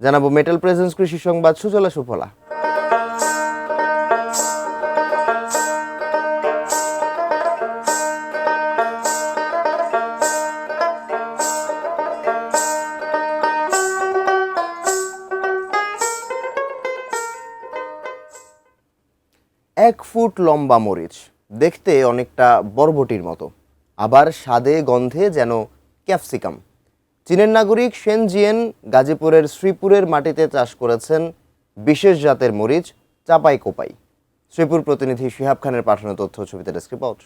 জানাবো metal presence কৃষি সংবাদ সুজলা সুফলা। এক ফুট লম্বা মরিচ, দেখতে অনেকটা বরবটির মতো, আবার স্বাদে গন্ধে যেন ক্যাপসিকাম। চীনের নাগরিক শেন জিয়েন গাজীপুরের শ্রীপুরের মাটিতে চাষ করেছেন বিশেষ জাতের মরিচ চাপাই কোপাই। শ্রীপুর প্রতিনিধি শিহাব খানের পাঠানো তথ্য ছবিতে ডেস্ক রিপোর্ট।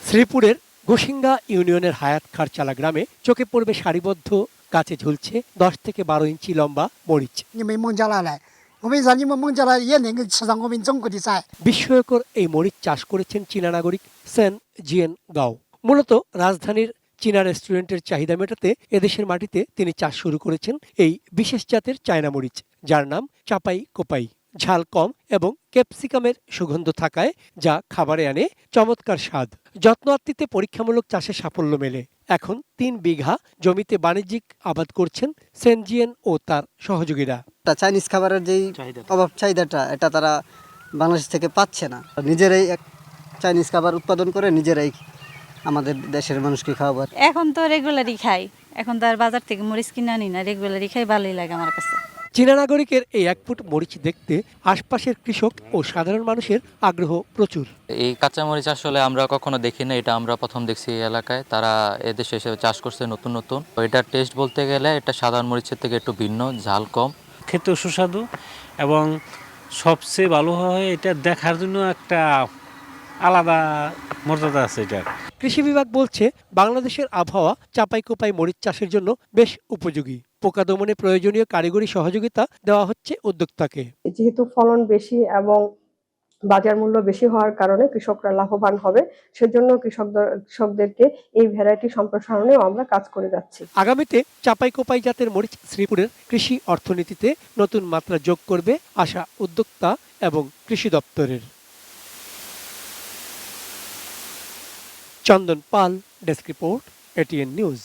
শ্রীপুরের গোসিঙ্গা ইউনিয়নের হায়াত খারচালা গ্রামে চোখে পড়বে সারিবদ্ধ গাছে ঝুলছে 10 থেকে 12 ইঞ্চি লম্বা মরিচ। বিস্ময়কর এই মরিচ চাষ করেছেন চীনা নাগরিক সেন জিয়েন গাও। মূলত রাজধানীর চীনা রেস্টুরেন্টের চাহিদা মেটাতে এদেশের মাটিতে তিনি চাষ শুরু করেছেন এই বিশেষ জাতের চায়না মরিচ, যার নাম চাপাই কোপাই। ঝাল কম এবং ক্যাপসিকামের সুগন্ধ থাকায় যা খাবারে আনে চমৎকার স্বাদ। যত্ন আত্মিতে পরীক্ষামূলক চাষে সাফল্য মেলে। এখন 3 বিঘা জমিতে বাণিজ্যিক আবাদ করছেন সেনজিয়েন ও তার সহযোগীরা। চাইনিজ খাবারের যেই অভাব চাহিদাটা, এটা তারা বাংলাদেশ থেকে পাচ্ছে না। নিজেরাই চাইনিজ খাবার উৎপাদন করে নিজেরাই আমাদের দেশের মানুষকে খাওয়াবার। এখন তো রেগুলারই খাই, এখন তো আর বাজার থেকে মরিচ কিনে আনি না, রেগুলারই খাই, ভালোই লাগে আমার কাছে। চীনা নাগরিকের এই 1 ফুট মরিচ দেখতে আশপাশের কৃষক ও সাধারণ মানুষের আগ্রহ প্রচুর। এই কাঁচা মরিচ আসলে আমরা কখনো দেখি না, এটা আমরা প্রথম দেখছি এই এলাকায়। তারা এদেশে এসে চাষ করছে নতুন নতুন। এটার টেস্ট বলতে গেলে এটা সাধারণ মরিচের থেকে একটু ভিন্ন, ঝাল কম, খেতেও সুস্বাদু এবং সবচেয়ে ভালো হয় এটা দেখার জন্য একটা আলাদা মর্যাদা আছে এটার। কৃষি বিভাগ বলছে বাংলাদেশের আবহাওয়া চাপাই কোপাই মরিচ চাষের জন্য বেশ উপযোগী। পোকা দমনে প্রয়োজনীয় কারিগরি সহযোগিতা দেওয়া হচ্ছে উদ্যোক্তাকে। যেহেতু ফলন বেশি এবং বাজার মূল্য বেশি হওয়ার কারণে কৃষকরা লাভবান হবে, সেজন্য কৃষকদেরকে এই ভ্যারাইটি সম্প্রসারণেও আমরা কাজ করে যাচ্ছি। আগামীতে চাপাই কোপাই জাতের মরিচ শ্রীপুরের কৃষি অর্থনীতিতে নতুন মাত্রা যোগ করবে আশা উদ্যোক্তা এবং কৃষি দপ্তরের। চন্দন পাল, ডেস্ক রিপোর্ট, এটিএন নিউজ।